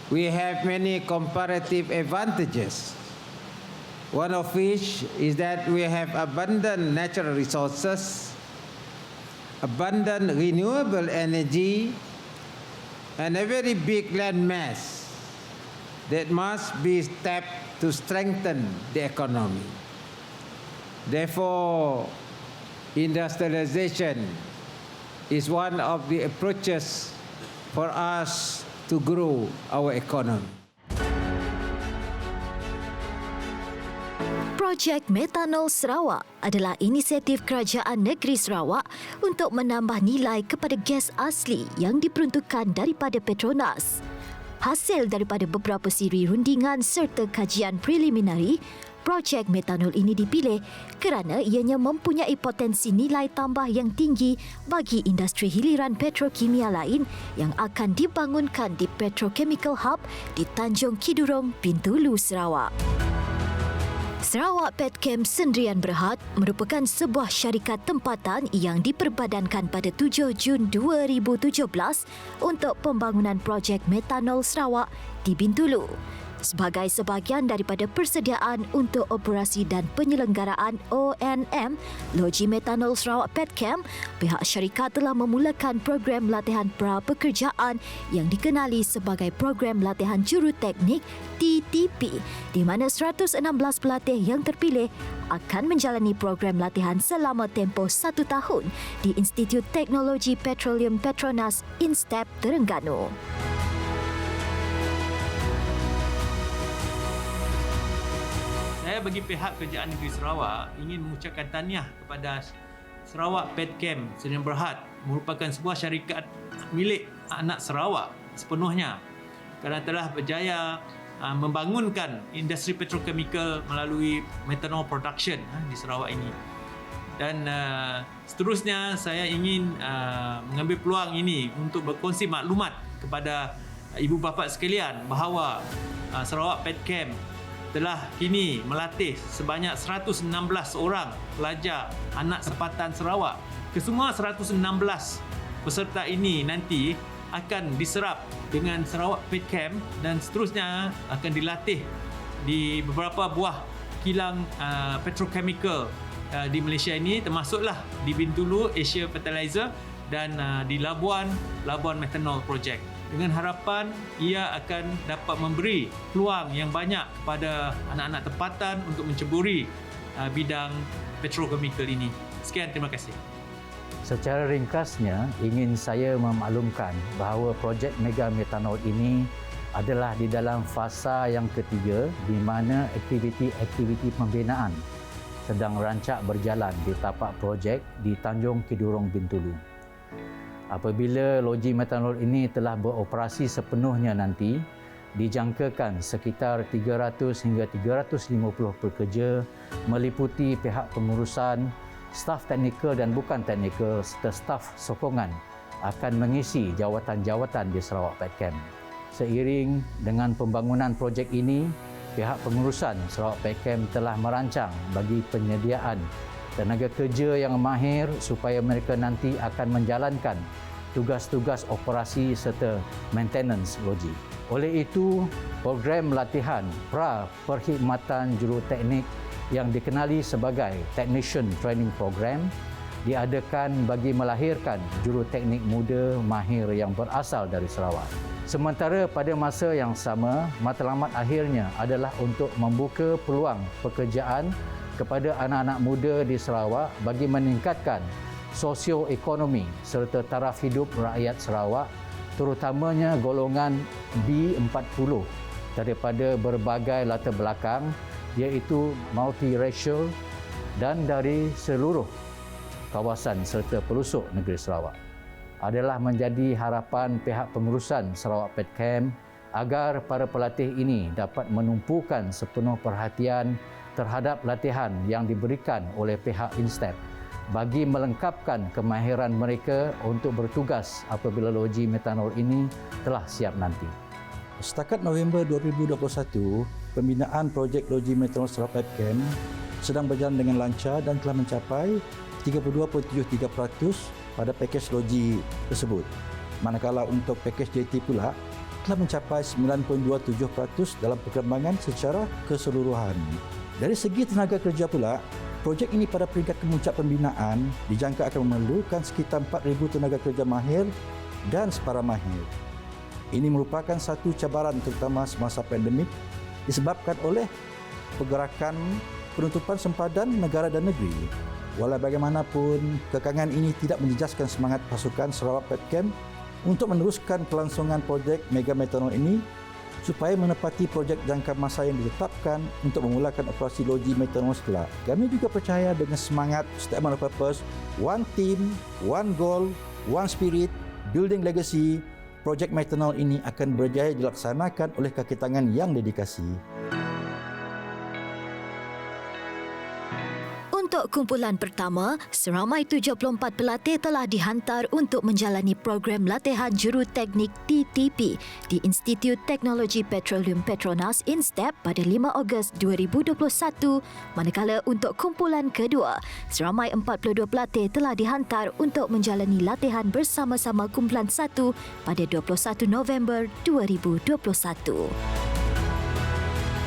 we have many comparative advantages. One of which is that we have abundant natural resources, abundant renewable energy, and a very big land mass that must be tapped to strengthen the economy. Therefore, industrialization is one of the approaches for us to grow our economy. Projek Metanol Sarawak adalah inisiatif Kerajaan Negeri Sarawak untuk menambah nilai kepada gas asli yang diperuntukkan daripada Petronas. Hasil daripada beberapa siri rundingan serta kajian preliminari, projek metanol ini dipilih kerana ianya mempunyai potensi nilai tambah yang tinggi bagi industri hiliran petrokimia lain yang akan dibangunkan di Petrochemical Hub di Tanjung Kidurong, Bintulu, Sarawak. Sarawak Petchem Sendirian Berhad merupakan sebuah syarikat tempatan yang diperbadankan pada 7 Jun 2017 untuk pembangunan projek metanol Sarawak di Bintulu. Sebagai sebahagian daripada persediaan untuk operasi dan penyelenggaraan ONM, Loji Metanol Sarawak Petchem, pihak syarikat telah memulakan program latihan pra-pekerjaan yang dikenali sebagai Program Latihan Juruteknik TTP, di mana 116 pelatih yang terpilih akan menjalani program latihan selama tempoh 1 tahun di Institut Teknologi Petroleum Petronas INSTEP Terengganu. Saya bagi pihak Kerajaan Negeri Sarawak ingin mengucapkan tahniah kepada Sarawak Petchem Sdn Bhd merupakan sebuah syarikat milik anak Sarawak sepenuhnya kerana telah berjaya membangunkan industri petrochemical melalui methanol production di Sarawak ini. Dan seterusnya saya ingin mengambil peluang ini untuk berkongsi maklumat kepada ibu bapa sekalian bahawa Sarawak Petchem telah kini melatih sebanyak 116 orang pelajar anak tempatan Sarawak. Kesemua 116 peserta ini nanti akan diserap dengan Sarawak Petchem dan seterusnya akan dilatih di beberapa buah kilang petrochemical di Malaysia ini, termasuklah di Bintulu Asia Fertilizer dan di Labuan Methanol Project. Dengan harapan ia akan dapat memberi peluang yang banyak kepada anak-anak tempatan untuk menceburi bidang petrochemical ini. Sekian, terima kasih. Secara ringkasnya, ingin saya memaklumkan bahawa projek Mega Metanol ini adalah di dalam fasa yang ketiga di mana aktiviti-aktiviti pembinaan sedang rancak berjalan di tapak projek di Tanjung Kidurong, Bintulu. Apabila loji metanol ini telah beroperasi sepenuhnya nanti, dijangkakan sekitar 300 hingga 350 pekerja meliputi pihak pengurusan, staf teknikal dan bukan teknikal serta staf sokongan akan mengisi jawatan-jawatan di Sarawak Petchem. Seiring dengan pembangunan projek ini, pihak pengurusan Sarawak Petchem telah merancang bagi penyediaan tenaga kerja yang mahir supaya mereka nanti akan menjalankan tugas-tugas operasi serta maintenance loji. Oleh itu, program latihan pra-perkhidmatan juruteknik yang dikenali sebagai Technician Training Program diadakan bagi melahirkan juruteknik muda mahir yang berasal dari Sarawak. Sementara pada masa yang sama, matlamat akhirnya adalah untuk membuka peluang pekerjaan kepada anak-anak muda di Sarawak bagi meningkatkan sosioekonomi serta taraf hidup rakyat Sarawak, terutamanya golongan B40 daripada berbagai latar belakang iaitu multiracial dan dari seluruh kawasan serta pelosok negeri Sarawak. Adalah menjadi harapan pihak pengurusan Sarawak Petchem agar para pelatih ini dapat menumpukan sepenuh perhatian terhadap latihan yang diberikan oleh pihak INSTEP bagi melengkapkan kemahiran mereka untuk bertugas apabila loji metanol ini telah siap nanti. Setakat November 2021, pembinaan projek loji metanol Sarawak Petchem sedang berjalan dengan lancar dan telah mencapai 32.73% pada pakej loji tersebut. Manakala untuk pakej JT pula telah mencapai 9.27% dalam perkembangan secara keseluruhan. Dari segi tenaga kerja pula, projek ini pada peringkat kemuncak pembinaan dijangka akan memerlukan sekitar 4,000 tenaga kerja mahir dan separa mahir. Ini merupakan satu cabaran terutama semasa pandemik disebabkan oleh pergerakan penutupan sempadan negara dan negeri. Walau bagaimanapun, kekangan ini tidak menjejaskan semangat pasukan Sarawak Petchem untuk meneruskan kelangsungan projek Mega Metanol ini supaya menepati projek jangka masa yang ditetapkan untuk memulakan operasi loji metanol kelak. Kami juga percaya dengan semangat statement of purpose, one team, one goal, one spirit, building legacy, projek metanol ini akan berjaya dilaksanakan oleh kaki tangan yang dedikasi. Untuk kumpulan pertama, seramai 74 pelatih telah dihantar untuk menjalani program latihan juruteknik TTP di Institut Teknologi Petroleum Petronas INSTEP pada 5 Ogos 2021, manakala untuk kumpulan kedua, seramai 42 pelatih telah dihantar untuk menjalani latihan bersama-sama kumpulan 1 pada 21 November 2021.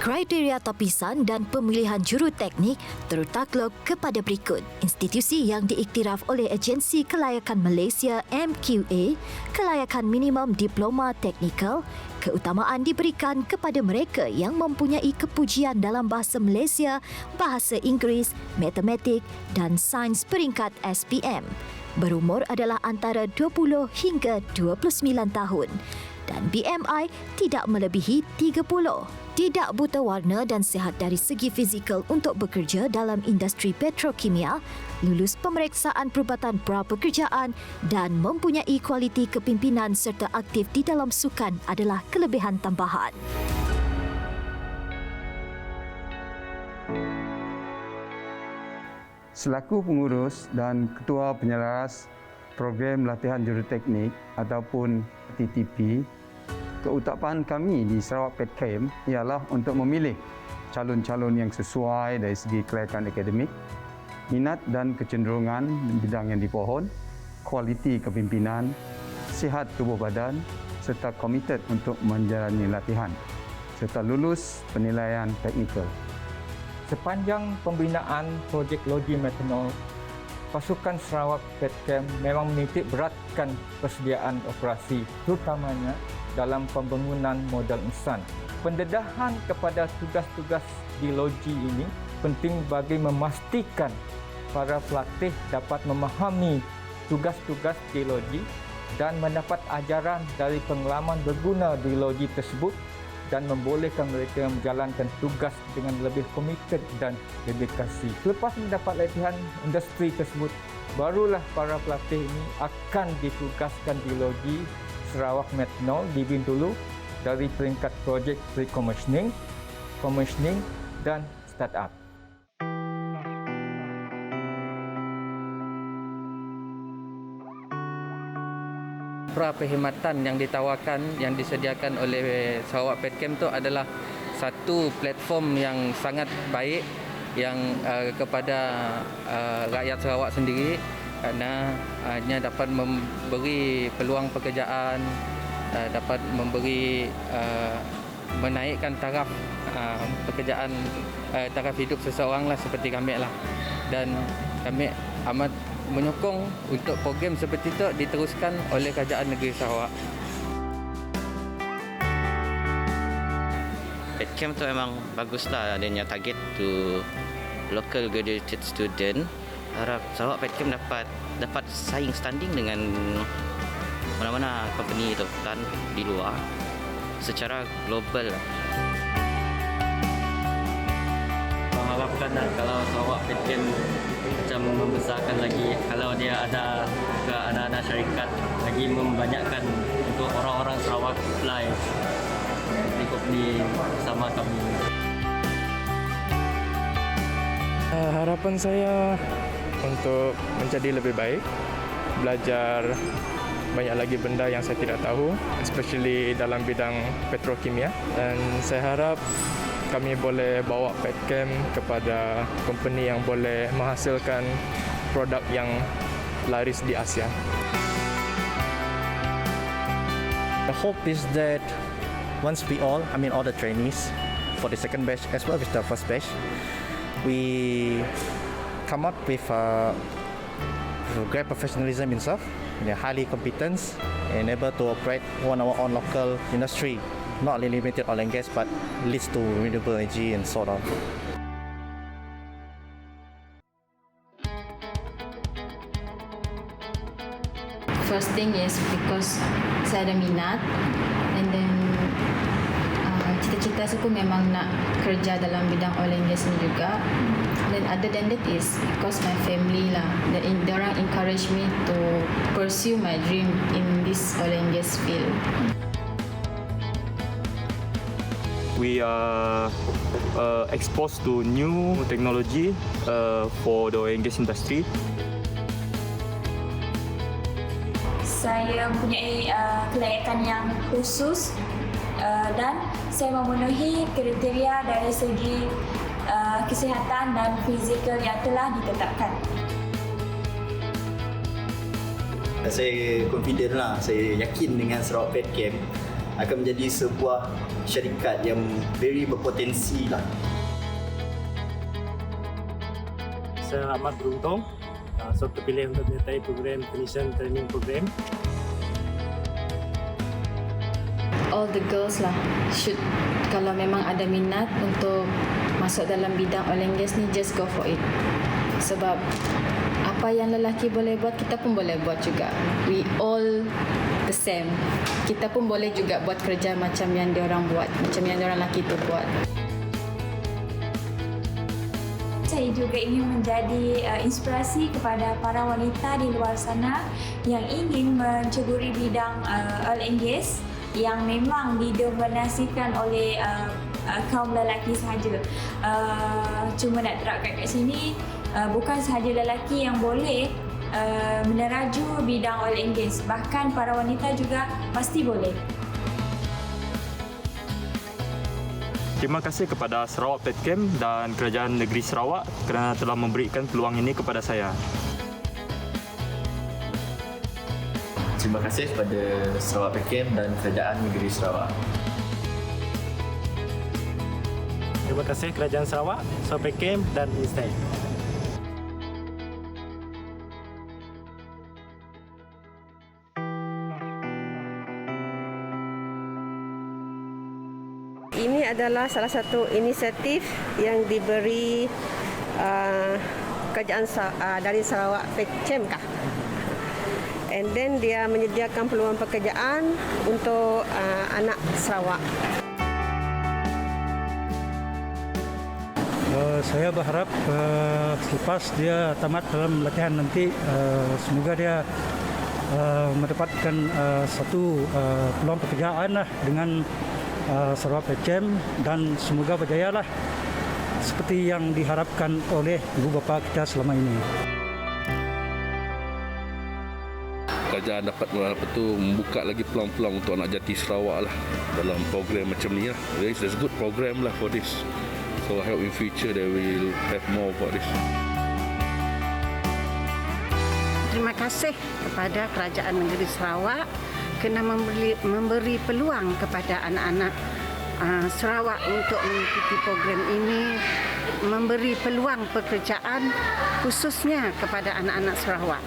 Kriteria tapisan dan pemilihan juruteknik tertakluk kepada berikut. Institusi yang diiktiraf oleh Agensi Kelayakan Malaysia MQA, kelayakan minimum diploma teknikal, keutamaan diberikan kepada mereka yang mempunyai kepujian dalam bahasa Malaysia, bahasa Inggeris, matematik dan sains peringkat SPM. Berumur adalah antara 20 hingga 29 tahun dan BMI tidak melebihi 30. Tidak buta warna dan sihat dari segi fizikal untuk bekerja dalam industri petrokimia, lulus pemeriksaan perubatan pra-pekerjaan dan mempunyai kualiti kepimpinan serta aktif di dalam sukan adalah kelebihan tambahan. Selaku pengurus dan ketua penyelaras program latihan juruteknik ataupun TTP, keutamaan kami di Sarawak Petchem ialah untuk memilih calon-calon yang sesuai dari segi kelayakan akademik, minat dan kecenderungan bidang yang dipohon, kualiti kepimpinan, sihat tubuh badan serta komited untuk menjalani latihan serta lulus penilaian teknikal. Sepanjang pembinaan projek loji metanol, pasukan Sarawak Petchem memang menitik beratkan persediaan operasi, terutamanya dalam pembangunan modal insan. Pendedahan kepada tugas-tugas di loji ini penting bagi memastikan para pelatih dapat memahami tugas-tugas di loji dan mendapat ajaran dari pengalaman berguna di loji tersebut dan membolehkan mereka menjalankan tugas dengan lebih komited dan dedikasi. Selepas mendapat latihan industri tersebut, barulah para pelatih ini akan ditugaskan di loji Sarawak Metanol di Bintulu dari peringkat projek pre-commissioning, commissioning dan start-up. Pra-perkhidmatan yang ditawarkan, yang disediakan oleh Sarawak Petchem itu adalah satu platform yang sangat baik yang kepada rakyat Sarawak sendiri, kerana hanya dapat memberi peluang pekerjaan, dapat memberi menaikkan taraf pekerjaan, taraf hidup seseorang lah seperti kami lah. Dan kami amat menyokong untuk program seperti itu diteruskan oleh Kerajaan Negeri Sarawak. Petchem tu memang baguslah adanya target to local graduated student. Harap Sarawak Petchem dapat saing standing dengan mana-mana company itu kan di luar secara global. Mengharapkan kalau Sarawak Petchem macam membesarkan lagi, kalau dia ada ke anak-anak syarikat lagi membanyakkan untuk orang-orang Sarawak apply di company bersama kami. Harapan saya untuk menjadi lebih baik, belajar banyak lagi benda yang saya tidak tahu, especially dalam bidang petrokimia, dan saya harap kami boleh bawa Petchem kepada company yang boleh menghasilkan produk yang laris di Asia. The hope is that once all the trainees for the second batch as well as the first batch, we come up with great professionalism itself. They're highly competent and able to operate on our own local industry, not only limited oil and gas, but leads to renewable energy and so on. First thing is because saya ada minat, and then cita-cita saya pun memang nak kerja dalam bidang oil and gas ni juga. Then other than that is because my family lah, diorang encourage me to pursue my dream in this oil and gas field. We are exposed to new technology for the oil and gas industry. Saya mempunyai kelayakan yang khusus dan saya memenuhi kriteria dari segi kesihatan dan fizikal yang telah ditetapkan. Saya confident lah, saya yakin dengan Sarawak Petchem akan menjadi sebuah syarikat yang very berpotensi lah. Saya amat beruntung terpilih untuk menyertai program Technician Training Program. All the girls lah should, kalau memang ada minat untuk masuk dalam bidang oil and gas ni, just go for it. Sebab apa yang lelaki boleh buat, kita pun boleh buat juga. We all the same. Kita pun boleh juga buat kerja macam yang diorang buat, macam yang diorang lelaki tu buat. Saya juga ingin menjadi inspirasi kepada para wanita di luar sana yang ingin menceburi bidang oil and gas yang memang didominasikan oleh kaum lelaki sahaja. Cuma nak terapkan kat sini, bukan sahaja lelaki yang boleh meneraju bidang oil and gas, bahkan para wanita juga pasti boleh. Terima kasih kepada Sarawak Petchem dan Kerajaan Negeri Sarawak kerana telah memberikan peluang ini kepada saya. Terima kasih kepada Sarawak Petchem dan Kerajaan Negeri Sarawak. Terima kasih Kerajaan Sarawak, Sarawak Petchem dan Instai. Ini adalah salah satu inisiatif yang diberi kerajaan dari Sarawak Petchem kah? And then dia menyediakan peluang pekerjaan untuk anak Sarawak. Saya berharap selepas dia tamat dalam latihan nanti, semoga dia mendapatkan satu peluang pekerjaan lah dengan Sarawak Petchem dan semoga berjaya lah seperti yang diharapkan oleh ibu bapa kita selama ini. Kerajaan dapat membuka lagi peluang-peluang untuk anak jati Sarawak lah dalam program macam ni lah. There's a good program lah for this. So I hope in future they will have more about this. Terima kasih kepada Kerajaan Negeri Sarawak kerana memberi peluang kepada anak-anak Sarawak untuk mengikuti program ini, memberi peluang pekerjaan khususnya kepada anak-anak Sarawak.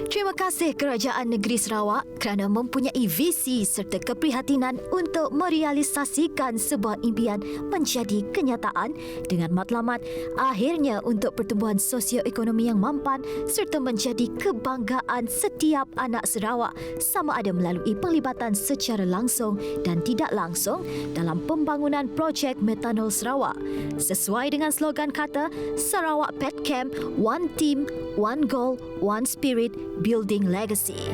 Terima kasih Kerajaan Negeri Sarawak kerana mempunyai visi serta keprihatinan untuk merealisasikan sebuah impian menjadi kenyataan dengan matlamat akhirnya untuk pertumbuhan sosioekonomi yang mampan serta menjadi kebanggaan setiap anak Sarawak sama ada melalui penglibatan secara langsung dan tidak langsung dalam pembangunan projek metanol Sarawak. Sesuai dengan slogan kata Sarawak Petchem, One Team, One Goal, One Spirit, Building Legacy.